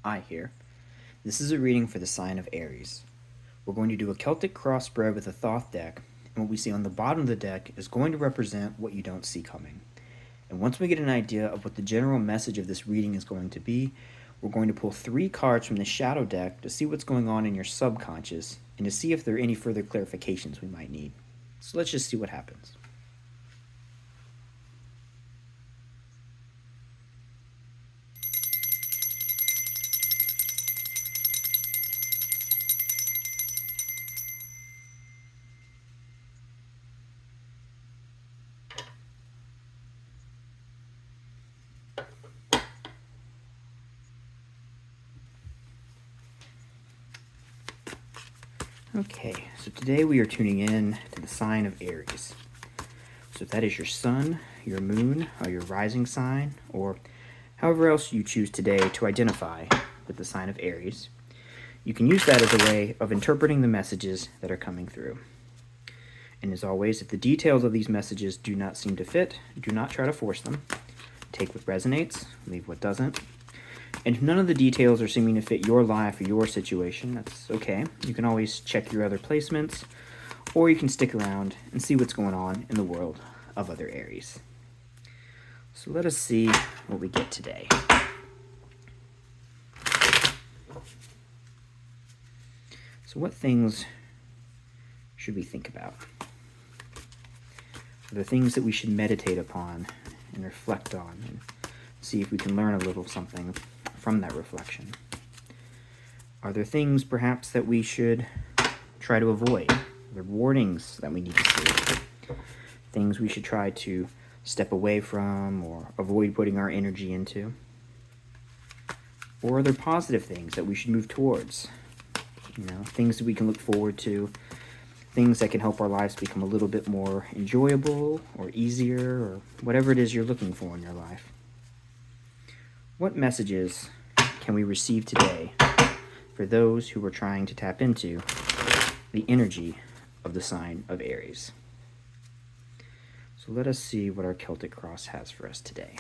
I here. This is a reading for the sign of Aries. We're going to do a Celtic cross spread with a Thoth deck, and what we see on the bottom of the deck is going to represent what you don't see coming. And once we get an idea of what the general message of this reading is going to be, we're going to pull 3 cards from the shadow deck to see what's going on in your subconscious and to see if there are any further clarifications we might need. So let's just see what happens. Okay, so today we are tuning in to the sign of Aries. So if that is your sun, your moon, or your rising sign, or however else you choose today to identify with the sign of Aries, you can use that as a way of interpreting the messages that are coming through. And as always, if the details of these messages do not seem to fit, do not try to force them. Take what resonates, leave what doesn't. And if none of the details are seeming to fit your life or your situation, that's okay. You can always check your other placements, or you can stick around and see what's going on in the world of other Aries. So let us see what we get today. So what things should we think about? The things that we should meditate upon and reflect on and see if we can learn a little something from that reflection. Are there things perhaps that we should try to avoid? Are there warnings that we need to see? Things we should try to step away from or avoid putting our energy into? Or are there positive things that we should move towards? Things that we can look forward to, things that can help our lives become a little bit more enjoyable or easier or whatever it is you're looking for in your life. What messages can we receive today for those who are trying to tap into the energy of the sign of Aries? So let us see what our Celtic cross has for us today.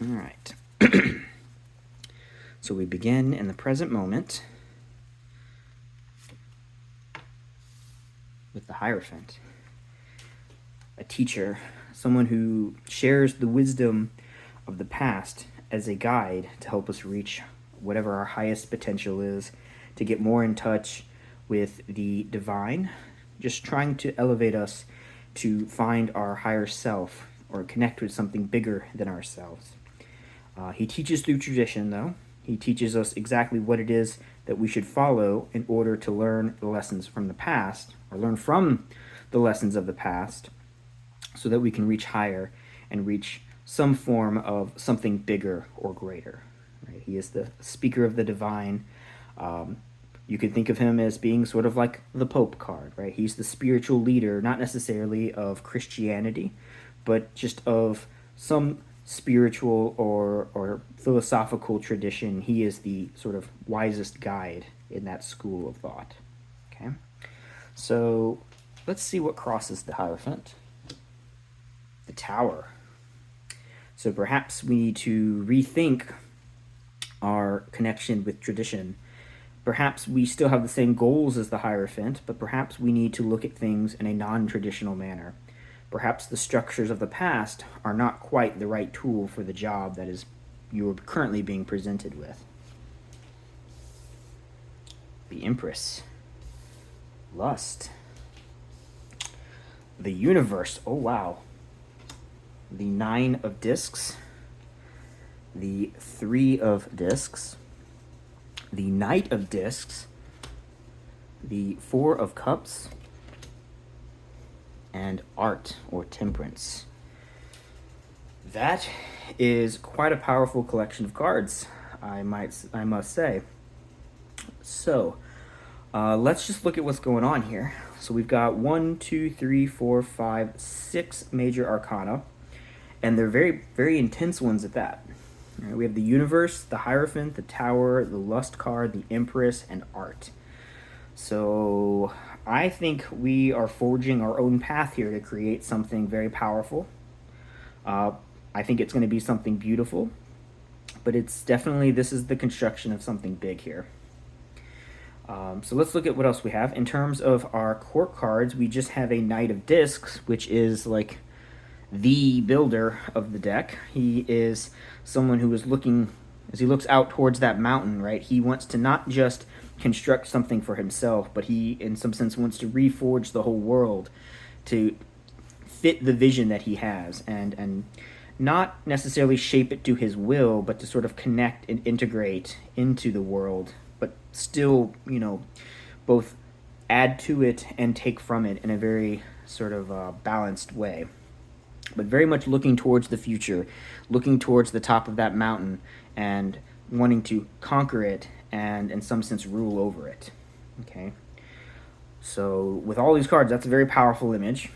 All right. So we begin in the present moment with the Hierophant, a teacher, someone who shares the wisdom of the past as a guide to help us reach whatever our highest potential is, to get more in touch with the divine, just trying to elevate us to find our higher self or connect with something bigger than ourselves. He teaches through tradition, though. He teaches us exactly what it is that we should follow in order to learn the lessons from the past, or learn from the lessons of the past, so that we can reach higher and reach some form of something bigger or greater. Right? He is the speaker of the divine. You can think of him as being sort of like the Pope card, right? He's the spiritual leader, not necessarily of Christianity, but just of some spiritual or philosophical tradition. He is the sort of wisest guide in that school of thought. Okay, so let's see what crosses the Hierophant. The Tower. So perhaps we need to rethink our connection with tradition. Perhaps we still have the same goals as the Hierophant, but perhaps we need to look at things in a non-traditional manner. Perhaps the structures of the past are not quite the right tool for the job that is you are currently being presented with. The Empress. Lust. The Universe. Oh, wow. The 9 of Discs. The 3 of Discs. The Knight of Discs. The 4 of Cups. And Art or Temperance. That is quite a powerful collection of cards, I must say. So let's just look at what's going on here. So we've got 1, 2, 3, 4, 5, 6 major arcana, and they're very, very intense ones at that. Right, we have the Universe, the Hierophant, the Tower, the Lust card, the Empress, and Art. So I think we are forging our own path here to create something very powerful. Uh, I think it's going to be something beautiful, but it's definitely, this is the construction of something big here. So let's look at what else we have. In terms of our court cards, we just have a Knight of Discs, which is like the builder of the deck. He is someone who is looking, as he looks out towards that mountain, right? He wants to not just construct something for himself, but he, in some sense, wants to reforge the whole world to fit the vision that he has, and not necessarily shape it to his will, but to sort of connect and integrate into the world, but still, both add to it and take from it in a very sort of balanced way. But very much looking towards the future, looking towards the top of that mountain, and wanting to conquer it and, in some sense, rule over it. Okay? So, with all these cards, that's a very powerful image.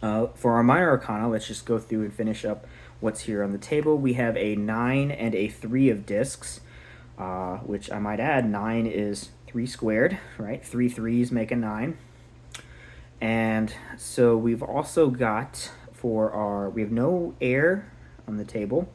For our minor arcana, let's just go through and finish up what's here on the table. We have a 9 and a 3 of discs, which I might add, 9 is 3 squared, right? 3 threes make a 9. And so we've also got we have no air on the table.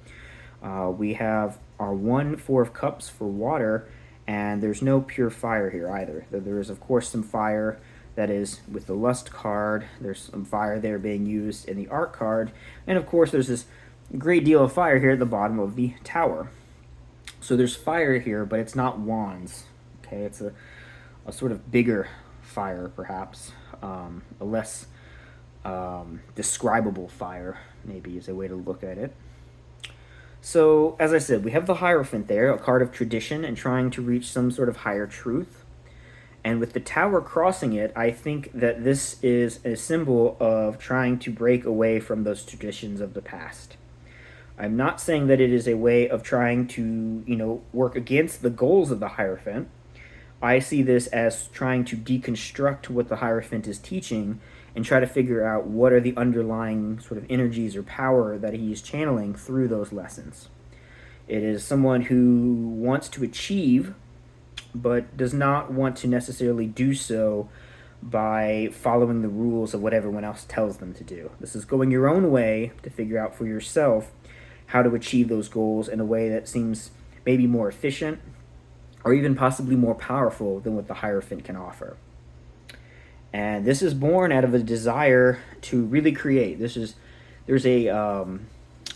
We have our 1 4 of cups for water, and there's no pure fire here either. There is, of course, some fire that is with the lust card. There's some fire there being used in the art card. And, of course, there's this great deal of fire here at the bottom of the tower. So there's fire here, but it's not wands. Okay, it's a sort of bigger fire, perhaps. A less describable fire, maybe, is a way to look at it. So, as I said, we have the Hierophant there, a card of tradition and trying to reach some sort of higher truth. And with the tower crossing it, I think that this is a symbol of trying to break away from those traditions of the past. I'm not saying that it is a way of trying to, work against the goals of the Hierophant. I see this as trying to deconstruct what the Hierophant is teaching and try to figure out what are the underlying sort of energies or power that he's channeling through those lessons. It is someone who wants to achieve, but does not want to necessarily do so by following the rules of what everyone else tells them to do. This is going your own way to figure out for yourself how to achieve those goals in a way that seems maybe more efficient or even possibly more powerful than what the Hierophant can offer. And this is born out of a desire to really create. There's a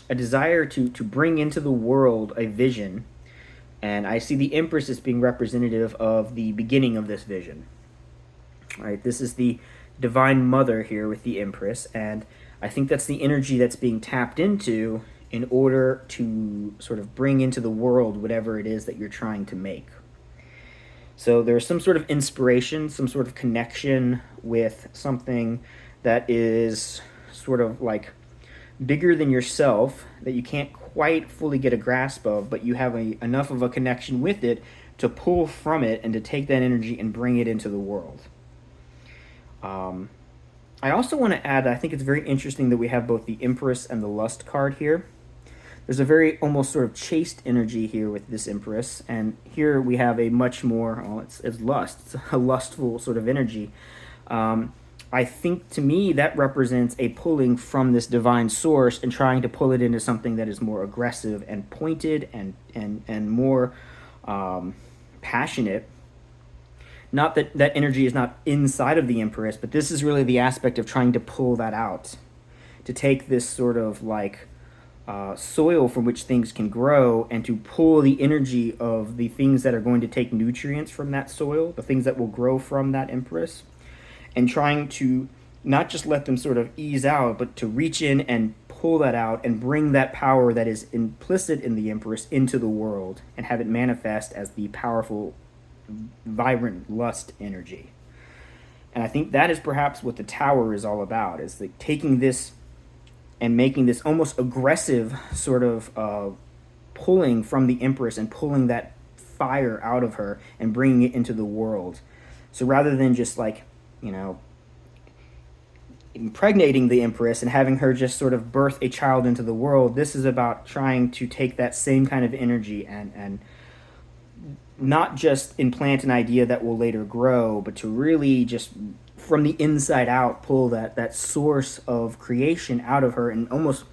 desire to bring into the world a vision. And I see the Empress as being representative of the beginning of this vision. All right, this is the Divine Mother here with the Empress, and I think that's the energy that's being tapped into in order to sort of bring into the world whatever it is that you're trying to make. So there's some sort of inspiration, some sort of connection with something that is sort of like bigger than yourself that you can't quite fully get a grasp of, but you have enough of a connection with it to pull from it and to take that energy and bring it into the world. I also want to add, I think it's very interesting that we have both the Empress and the Lust card here. There's a very almost sort of chaste energy here with this Empress, and here we have a much more, it's lust, it's a lustful sort of energy. I think, to me, that represents a pulling from this divine source and trying to pull it into something that is more aggressive and pointed and more passionate. Not that that energy is not inside of the Empress, but this is really the aspect of trying to pull that out, to take this sort of like soil from which things can grow and to pull the energy of the things that are going to take nutrients from that soil, the things that will grow from that Empress, and trying to not just let them sort of ease out, but to reach in and pull that out and bring that power that is implicit in the Empress into the world and have it manifest as the powerful, vibrant lust energy. And I think that is perhaps what the Tower is all about, is like taking this and making this almost aggressive sort of pulling from the Empress and pulling that fire out of her and bringing it into the world. So rather than just like, impregnating the Empress and having her just sort of birth a child into the world, this is about trying to take that same kind of energy and not just implant an idea that will later grow, but to really just from the inside out pull that source of creation out of her and almost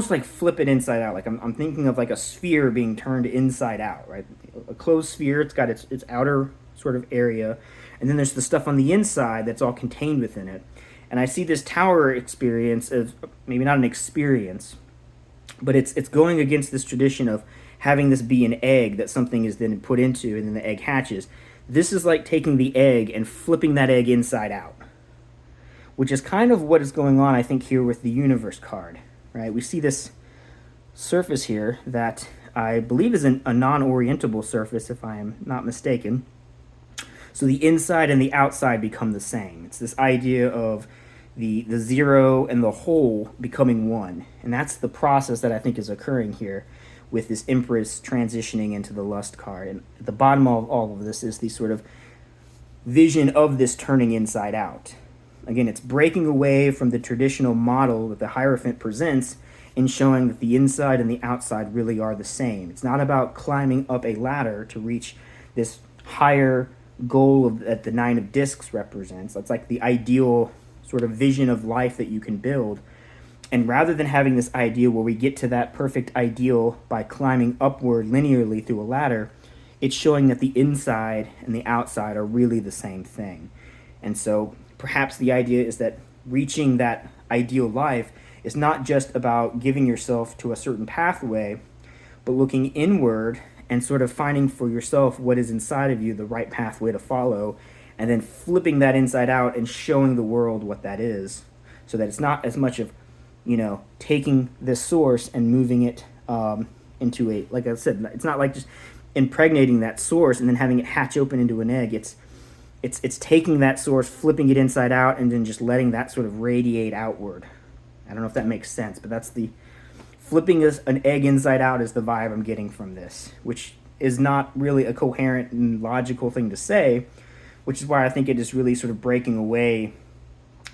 like flip it inside out. Like I'm thinking of like a sphere being turned inside out, right? A closed sphere, it's got its outer sort of area, and then there's the stuff on the inside that's all contained within it. And I see this tower experience as maybe not an experience, but it's going against this tradition of having this be an egg that something is then put into and then the egg hatches. This is like taking the egg and flipping that egg inside out, which is kind of what is going on, I think, here with the universe card, right? We see this surface here that I believe is a non-orientable surface, if I am not mistaken. So the inside and the outside become the same. It's this idea of the zero and the whole becoming one. And that's the process that I think is occurring here with this Empress transitioning into the Lust card. And at the bottom of all of this is the sort of vision of this turning inside out. Again, it's breaking away from the traditional model that the Hierophant presents and showing that the inside and the outside really are the same. It's not about climbing up a ladder to reach this higher goal that the Nine of Discs represents. That's like the ideal sort of vision of life that you can build. And rather than having this ideal where we get to that perfect ideal by climbing upward linearly through a ladder, it's showing that the inside and the outside are really the same thing. And so perhaps the idea is that reaching that ideal life is not just about giving yourself to a certain pathway, but looking inward and sort of finding for yourself what is inside of you, the right pathway to follow, and then flipping that inside out and showing the world what that is, so that it's not as much of, taking this source and moving it into a, like I said, it's not like just impregnating that source and then having it hatch open into an egg. It's taking that source, flipping it inside out, and then just letting that sort of radiate outward. I don't know if that makes sense, but that's the flipping an egg inside out is the vibe I'm getting from this, which is not really a coherent and logical thing to say, which is why I think it is really sort of breaking away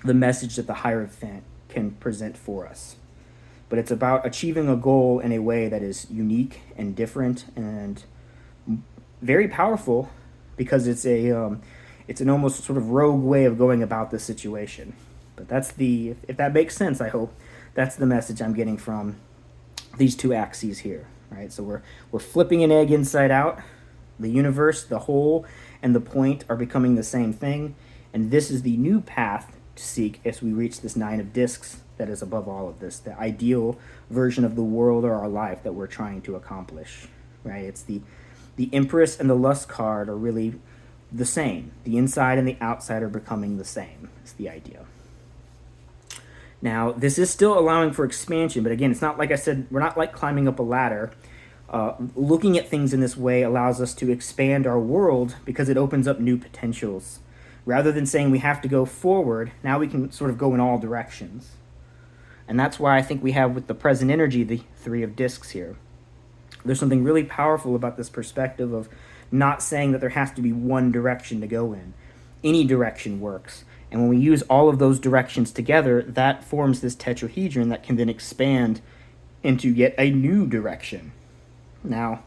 the message that the Hierophant can present for us. But it's about achieving a goal in a way that is unique and different and very powerful, because it's an almost sort of rogue way of going about the situation. But that's if that makes sense, I hope, that's the message I'm getting from these two axes here, right? So we're flipping an egg inside out. The universe, the whole, and the point are becoming the same thing, and this is the new path to seek as we reach this Nine of Discs that is above all of this, the ideal version of the world or our life that we're trying to accomplish, right? It's the Empress and the Lust card are really the same. The inside and the outside are becoming the same. It's the idea. Now, this is still allowing for expansion, but again, it's not like I said, we're not like climbing up a ladder. Looking at things in this way allows us to expand our world because it opens up new potentials. Rather than saying we have to go forward, now we can sort of go in all directions. And that's why I think we have with the present energy the Three of Discs here. There's something really powerful about this perspective of not saying that there has to be one direction to go in. Any direction works. And when we use all of those directions together, that forms this tetrahedron that can then expand into yet a new direction. Now,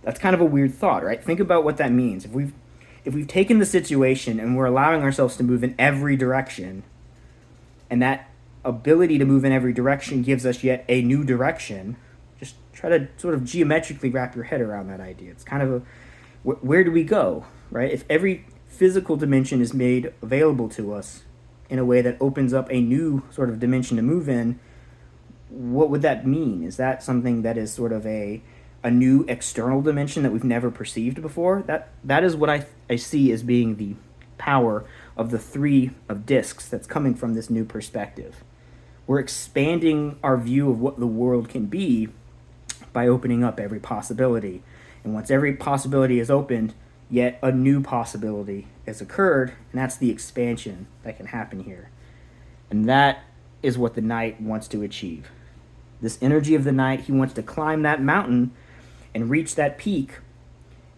that's kind of a weird thought, right? Think about what that means. If we've taken the situation and we're allowing ourselves to move in every direction, and that ability to move in every direction gives us yet a new direction, just try to sort of geometrically wrap your head around that idea. It's kind of where do we go, right? If every physical dimension is made available to us in a way that opens up a new sort of dimension to move in, what would that mean? Is that something that is sort of a new external dimension that we've never perceived before? That is what I see as being the power of the Three of Discs that's coming from this new perspective. We're expanding our view of what the world can be by opening up every possibility. And once every possibility is opened, yet a new possibility has occurred, and that's the expansion that can happen here. And that is what the Knight wants to achieve. This energy of the Knight, he wants to climb that mountain and reach that peak.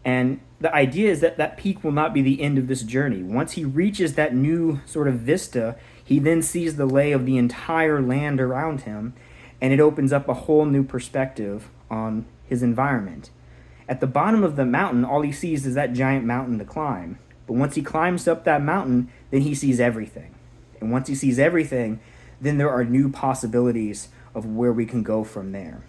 And the idea is that that peak will not be the end of this journey. Once he reaches that new sort of vista, he then sees the lay of the entire land around him, and it opens up a whole new perspective on his environment. At the bottom of the mountain, all he sees is that giant mountain to climb. But once he climbs up that mountain, then he sees everything. And once he sees everything, then there are new possibilities of where we can go from there.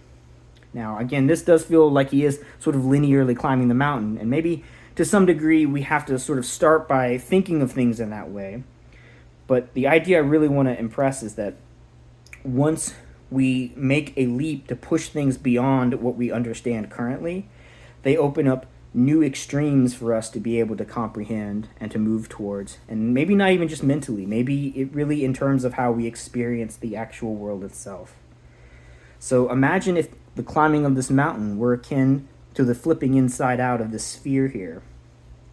Now, again, this does feel like he is sort of linearly climbing the mountain, and maybe to some degree we have to sort of start by thinking of things in that way. But the idea I really want to impress is that once we make a leap to push things beyond what we understand currently, they open up new extremes for us to be able to comprehend and to move towards. And maybe not even just mentally, maybe it really in terms of how we experience the actual world itself. So imagine if the climbing of this mountain were akin to the flipping inside out of this sphere here.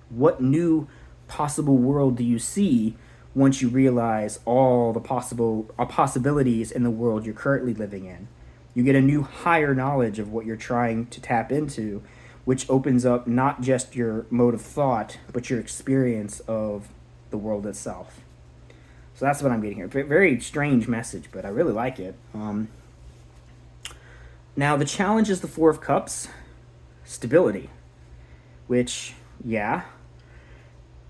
What new possible world do you see once you realize all the possibilities in the world you're currently living in? You get a new higher knowledge of what you're trying to tap into, which opens up not just your mode of thought, but your experience of the world itself. So that's what I'm getting here. Very strange message, but I really like it. Now, the challenge is the Four of Cups, stability, which, yeah,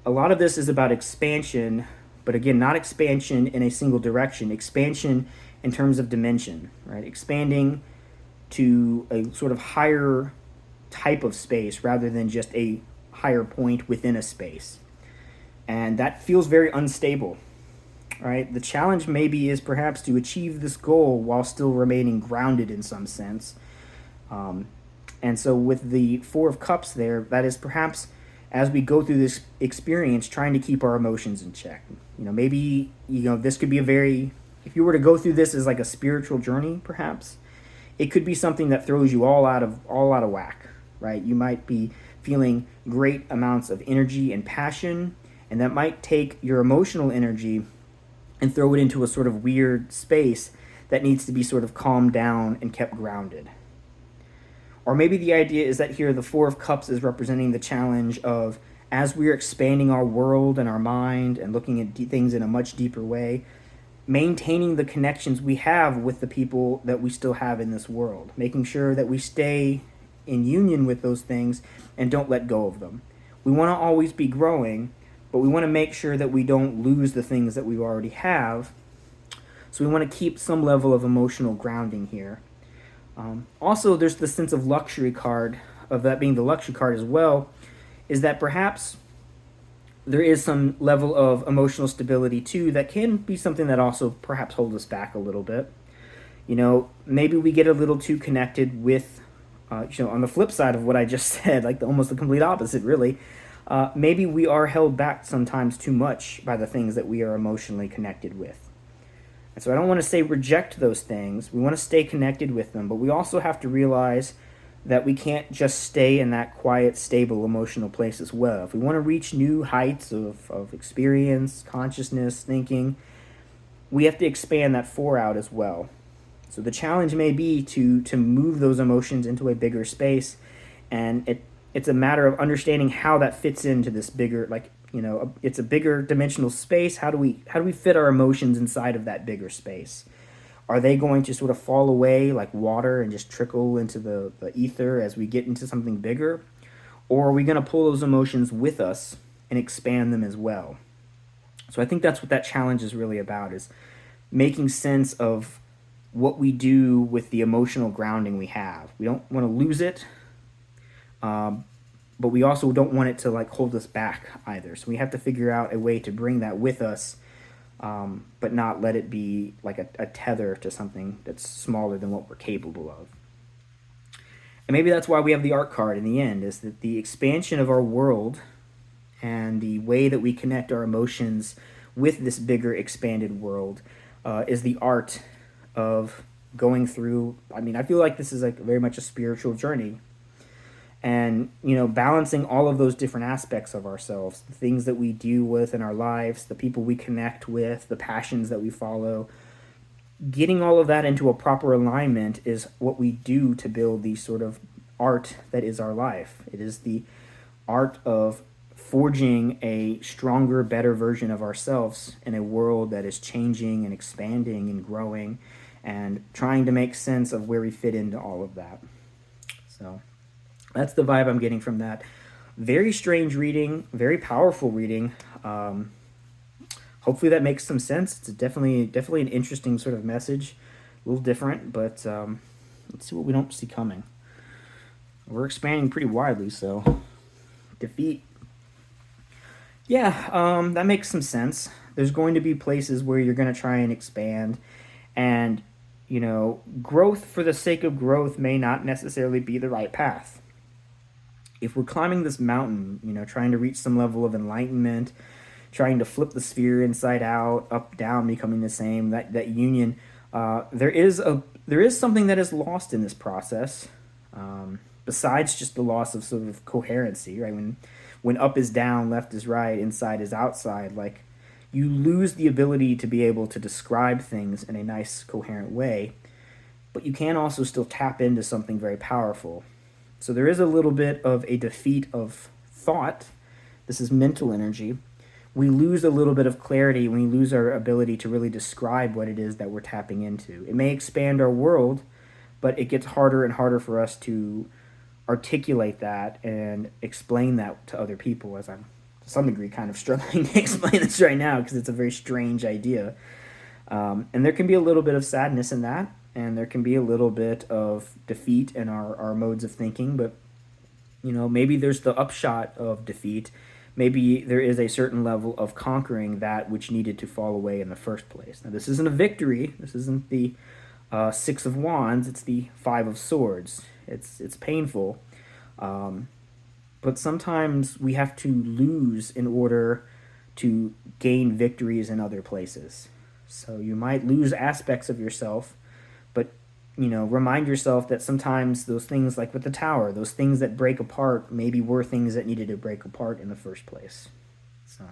a lot of this is about expansion, but again, not expansion in a single direction, expansion in terms of dimension, right? Expanding to a sort of higher type of space rather than just a higher point within a space. And that feels very unstable, right? The challenge maybe is perhaps to achieve this goal while still remaining grounded in some sense. And so with the Four of Cups there, that is perhaps as we go through this experience, trying to keep our emotions in check. Maybe, this could be if you were to go through this as like a spiritual journey, perhaps, it could be something that throws you all out of whack, right? You might be feeling great amounts of energy and passion, and that might take your emotional energy and throw it into a sort of weird space that needs to be sort of calmed down and kept grounded. Or maybe the idea is that here the Four of Cups is representing the challenge of, as we're expanding our world and our mind and looking at things in a much deeper way, maintaining the connections we have with the people that we still have in this world, making sure that we stay in union with those things and don't let go of them. We want to always be growing, but we want to make sure that we don't lose the things that we already have. So we want to keep some level of emotional grounding here. Also, there's the sense of luxury card, of that being the luxury card as well, is that perhaps there is some level of emotional stability too that can be something that also perhaps holds us back a little bit. Maybe we get a little too connected with, on the flip side of what I just said, like almost the complete opposite, really. Maybe we are held back sometimes too much by the things that we are emotionally connected with. And so I don't want to say reject those things. We want to stay connected with them, but we also have to realize that we can't just stay in that quiet, stable, emotional place as well. If we want to reach new heights of experience, consciousness, thinking, we have to expand that four out as well. So the challenge may be to move those emotions into a bigger space, and it's a matter of understanding how that fits into this bigger, it's a bigger dimensional space. How do we fit our emotions inside of that bigger space? Are they going to sort of fall away like water and just trickle into the ether as we get into something bigger? Or are we going to pull those emotions with us and expand them as well? So I think that's what that challenge is really about, is making sense of what we do with the emotional grounding we have. We don't want to lose it, but we also don't want it to hold us back either. So we have to figure out a way to bring that with us, but not let it be like a tether to something that's smaller than what we're capable of. And maybe that's why we have the art card in the end, is that the expansion of our world and the way that we connect our emotions with this bigger expanded world is the art of going through. I feel like this is very much a spiritual journey. And, balancing all of those different aspects of ourselves, the things that we deal with in our lives, the people we connect with, the passions that we follow, getting all of that into a proper alignment is what we do to build the sort of art that is our life. It is the art of forging a stronger, better version of ourselves in a world that is changing and expanding and growing, and trying to make sense of where we fit into all of that. So That's the vibe I'm getting from that. Very strange reading, very powerful reading. Hopefully that makes some sense. It's definitely an interesting sort of message, a little different, but let's see what we don't see coming. We're expanding pretty widely, so defeat. Yeah, that makes some sense. There's going to be places where you're going to try and expand, and growth for the sake of growth may not necessarily be the right path. If we're climbing this mountain, trying to reach some level of enlightenment, trying to flip the sphere inside out, up, down, becoming the same, that union, there is something that is lost in this process. Besides just the loss of sort of coherency, right? When up is down, left is right, inside is outside, like you lose the ability to be able to describe things in a nice, coherent way, but you can also still tap into something very powerful. So there is a little bit of a defeat of thought. This is mental energy. We lose a little bit of clarity when we lose our ability to really describe what it is that we're tapping into. It may expand our world, but it gets harder and harder for us to articulate that and explain that to other people, as I'm to some degree kind of struggling to explain this right now because it's a very strange idea. And there can be a little bit of sadness in that, and there can be a little bit of defeat in our modes of thinking, but maybe there's the upshot of defeat. Maybe there is a certain level of conquering that which needed to fall away in the first place. Now, this isn't a victory. This isn't the Six of Wands. It's the Five of Swords. It's painful, but sometimes we have to lose in order to gain victories in other places. So you might lose aspects of yourself, but remind yourself that sometimes those things, like with the tower, those things that break apart maybe were things that needed to break apart in the first place. So,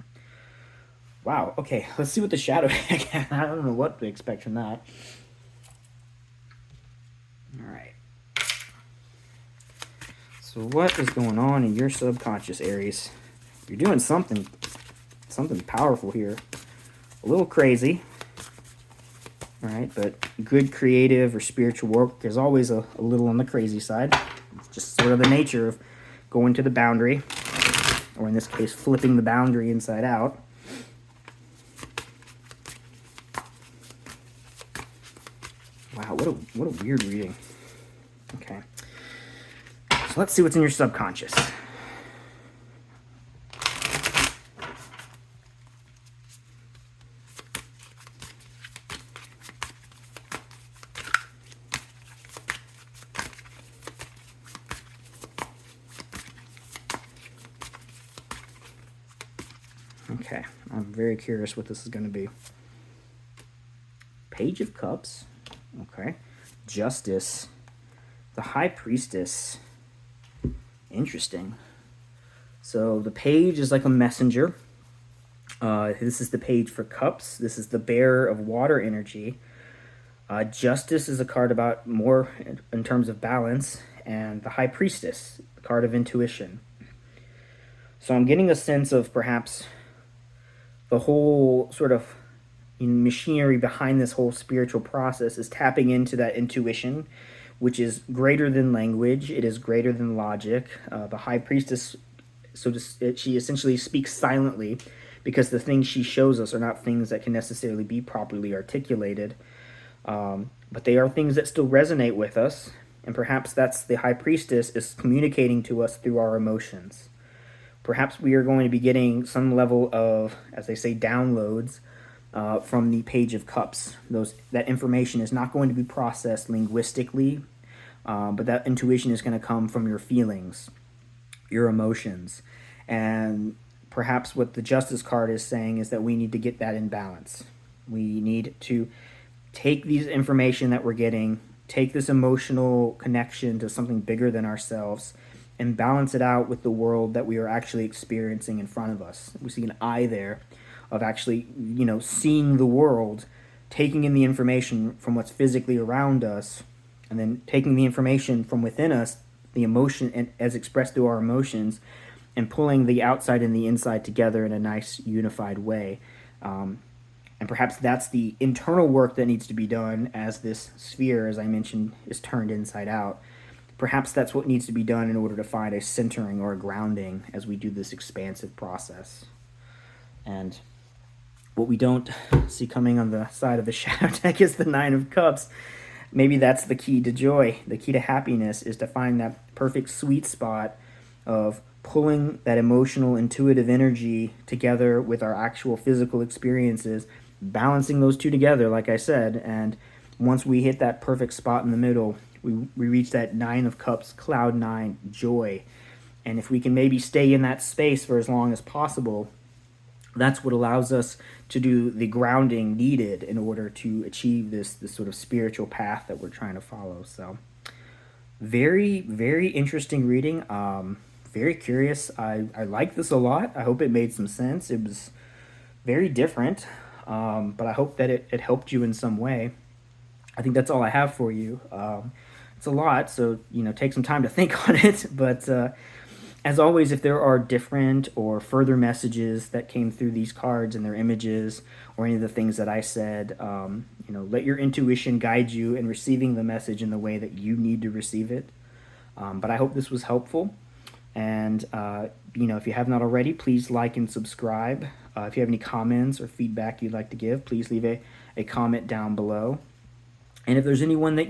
wow. Okay, let's see what the shadow. I don't know what to expect from that. All right. So what is going on in your subconscious, Aries? You're doing something powerful here. A little crazy, all right, but good creative or spiritual work is always a little on the crazy side. It's just sort of the nature of going to the boundary, or in this case, flipping the boundary inside out. Wow, what a weird reading. Okay. So let's see what's in your subconscious. Okay, I'm very curious what this is going to be. Page of Cups. Okay. Justice. The High Priestess. Interesting. So the page is like a messenger. This is the page for cups. This is the bearer of water energy. Justice is a card about more in terms of balance. And the High Priestess, the card of intuition. So I'm getting a sense of perhaps the whole sort of machinery behind this whole spiritual process is tapping into that intuition, which is greater than language. It is greater than logic. The High Priestess, she essentially speaks silently because the things she shows us are not things that can necessarily be properly articulated. But they are things that still resonate with us. And perhaps that's the High Priestess is communicating to us through our emotions. Perhaps we are going to be getting some level of, as they say, downloads from the Page of Cups. That information is not going to be processed linguistically, but that intuition is going to come from your feelings, your emotions. And perhaps what the Justice card is saying is that we need to get that in balance. We need to take these information that we're getting, take this emotional connection to something bigger than ourselves, and balance it out with the world that we are actually experiencing in front of us. We see an eye there of actually, seeing the world, taking in the information from what's physically around us, and then taking the information from within us, the emotion and as expressed through our emotions, and pulling the outside and the inside together in a nice unified way. And perhaps that's the internal work that needs to be done as this sphere, as I mentioned, is turned inside out. perhaps that's what needs to be done in order to find a centering or a grounding as we do this expansive process. And what we don't see coming on the side of the shadow deck is the Nine of Cups. Maybe that's the key to joy. The key to happiness is to find that perfect sweet spot of pulling that emotional, intuitive energy together with our actual physical experiences, balancing those two together, like I said. And once we hit that perfect spot in the middle, we reach that Nine of Cups, cloud nine, joy. And if we can maybe stay in that space for as long as possible, that's what allows us to do the grounding needed in order to achieve this sort of spiritual path that we're trying to follow. So very, very interesting reading. Very curious. I like this a lot. I hope it made some sense. It was very different, but I hope that it helped you in some way. I think that's all I have for you. It's a lot, so take some time to think on it. But as always, if there are different or further messages that came through these cards and their images, or any of the things that I said, let your intuition guide you in receiving the message in the way that you need to receive it. But I hope this was helpful. And, if you have not already, please like and subscribe. If you have any comments or feedback you'd like to give, please leave a comment down below. And if there's anyone that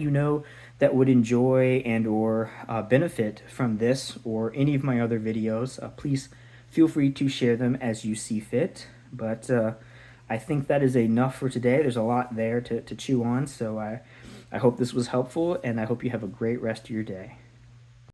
that would enjoy and or benefit from this or any of my other videos, please feel free to share them as you see fit. But I think that is enough for today. There's a lot there to chew on, so I hope this was helpful, and I hope you have a great rest of your day.